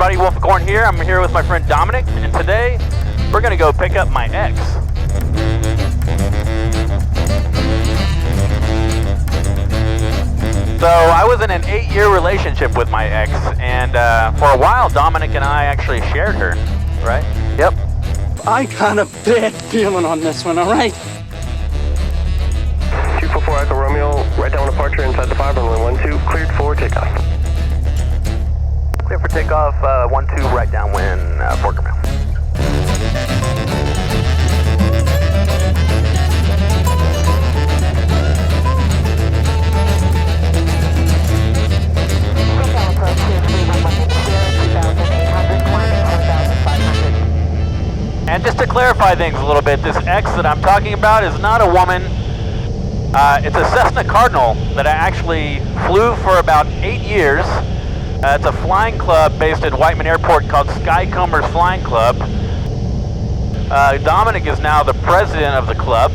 everybody, Wolficorn here. I'm here with my friend Dominick, and today we're gonna go pick up my ex. So I was in an 8-year relationship with my ex, and for a while Dominick and I actually shared her, right? Yep. I got a bad feeling on this one, all right? 244 Echo Romeo, right down departure inside the 5 runway 12, cleared for takeoff. Clear for takeoff, 12 right downwind, Fort Grumman. And just to clarify things a little bit, this X that I'm talking about is not a woman. It's a Cessna Cardinal that I actually flew for about 8 years. It's a flying club based at Whiteman Airport called Skycombers Flying Club. Dominick is now the president of the club.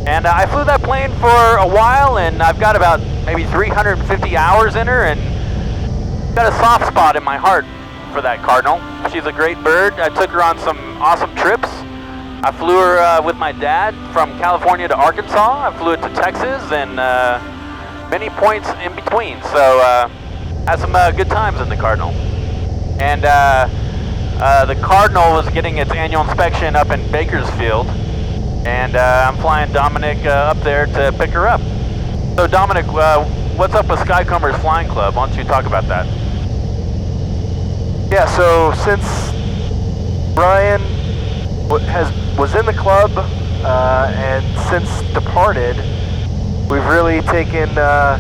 And I flew that plane for a while, and I've got about maybe 350 hours in her, and got a soft spot in my heart for that Cardinal. She's a great bird. I took her on some awesome trips. I flew her with my dad from California to Arkansas. I flew it to Texas and many points in between. So had some good times in the Cardinal. And the Cardinal was getting its annual inspection up in Bakersfield. And I'm flying Dominick up there to pick her up. So Dominick, what's up with Skycombers Flying Club? Why don't you talk about that? Yeah, so since Brian was in the club and since departed, we've really taken a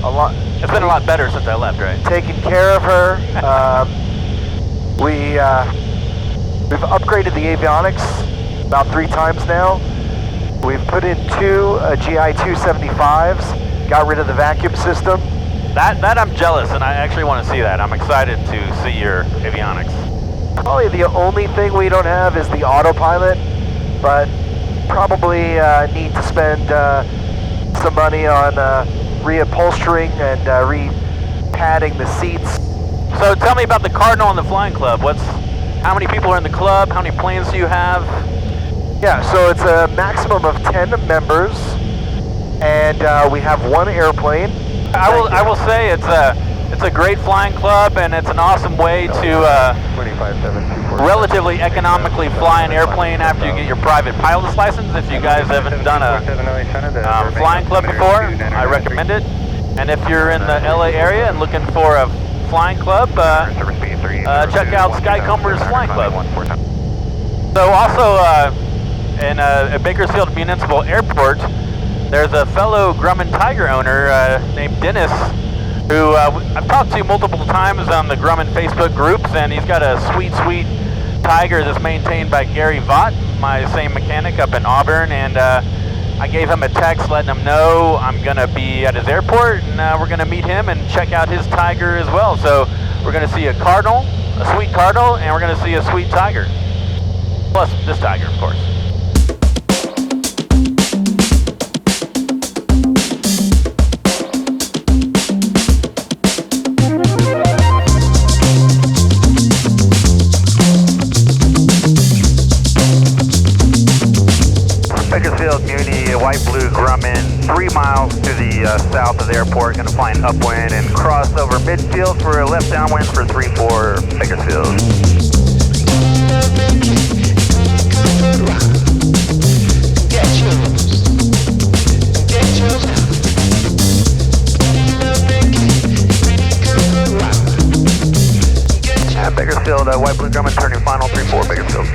lot. It's been a lot better since I left, right? Taken care of her. We've upgraded the avionics about 3 times now. We've put in 2 GI 275s, got rid of the vacuum system. That I'm jealous, and I actually want to see that. I'm excited to see your avionics. Probably the only thing we don't have is the autopilot, but probably need to spend some money on reupholstering and re-padding the seats. So tell me about the Cardinal and the Flying Club. How many people are in the club? How many planes do you have? Yeah, so it's a maximum of 10 members, and we have 1 airplane. I will say it's a great flying club, and it's an awesome way to relatively economically fly an airplane after you get your private pilot's license. If you guys haven't done a flying club before, I recommend it. And if you're in the LA area and looking for a flying club, check out Skycombers Flying Club. So also in Bakersfield Municipal Airport, there's a fellow Grumman Tiger owner named Dennis, who I've talked to multiple times on the Grumman Facebook groups, and he's got a sweet Tiger that's maintained by Gary Vaught, my same mechanic up in Auburn, and I gave him a text letting him know I'm going to be at his airport, and we're going to meet him and check out his Tiger as well. So we're going to see a Cardinal, a sweet Cardinal, and we're going to see a sweet Tiger. Plus this Tiger, of course. Bakersfield Muni, white blue Grumman, 3 miles to the south of the airport. Going to fly an upwind and cross over midfield for a left downwind for 34 Bakersfield. Bakersfield, white blue Grumman turning final 34 Bakersfield.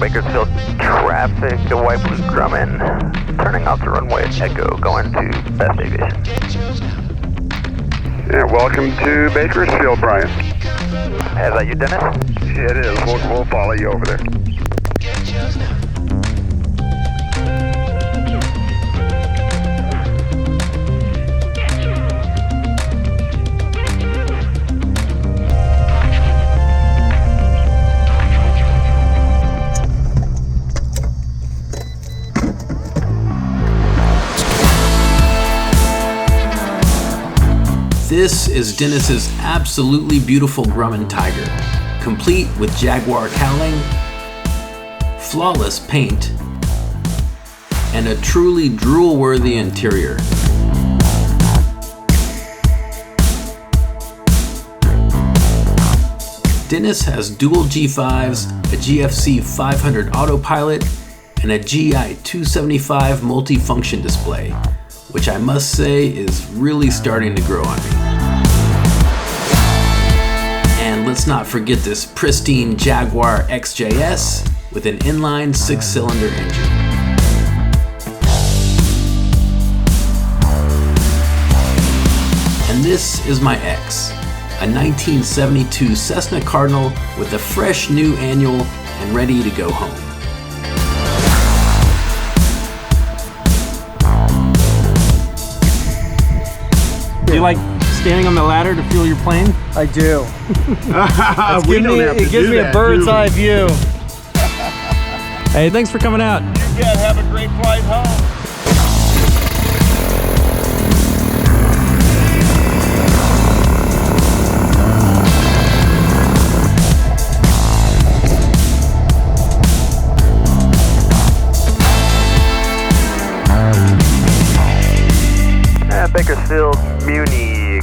Bakersfield traffic, white blue Grumman, turning off the runway at Echo, going to best aviation. Yeah, welcome to Bakersfield, Brian. Is that you, Dennis? Yeah, it is. We'll follow you over there. This is Dennis's absolutely beautiful Grumman Tiger, complete with Jaguar cowling, flawless paint, and a truly drool-worthy interior. Dennis has dual G5s, a GFC 500 autopilot, and a GI 275 multi-function display, which I must say is really starting to grow on me. And let's not forget this pristine Jaguar XJS with an inline 6-cylinder engine. And this is my X, a 1972 Cessna Cardinal with a fresh new annual and ready to go home. Do you like standing on the ladder to fuel your plane? I do. It gives me a bird's eye view. Hey, thanks for coming out. You guys have a great flight home. Bakersfield, Muni,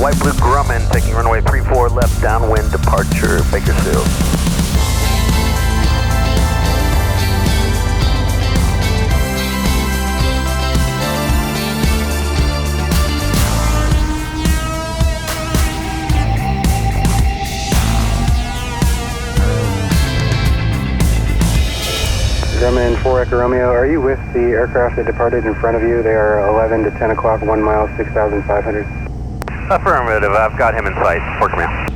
white blue Grumman taking runway 34 left downwind departure, Bakersfield. Grumman 4 Echo Romeo, are you with the aircraft that departed in front of you? They are 11 to 10 o'clock, 1 mile, 6,500. Affirmative, I've got him in sight. Fort Command.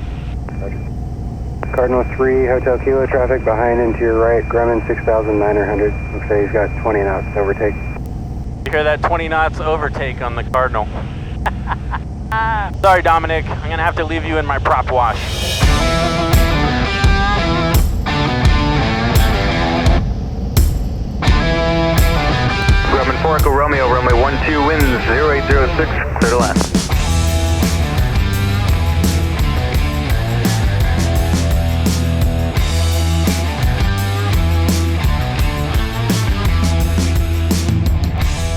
Cardinal 3, Hotel Kilo traffic behind and to your right, Grumman 6,900. Looks like he's got 20 knots overtake. You hear that 20 knots overtake on the Cardinal. Sorry, Dominic. I'm going to have to leave you in my prop wash. Grumman 4 Echo Romeo, runway 12 winds 0806, clear to land.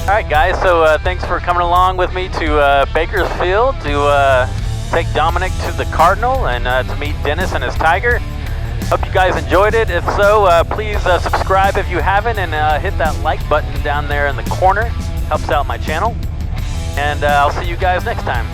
All right, guys, so thanks for coming along with me to Bakersfield to take Dominic to the Cardinal and to meet Dennis and his Tiger. Hope you guys enjoyed it. If so, please subscribe if you haven't, and hit that like button down there in the corner. Helps out my channel. And I'll see you guys next time.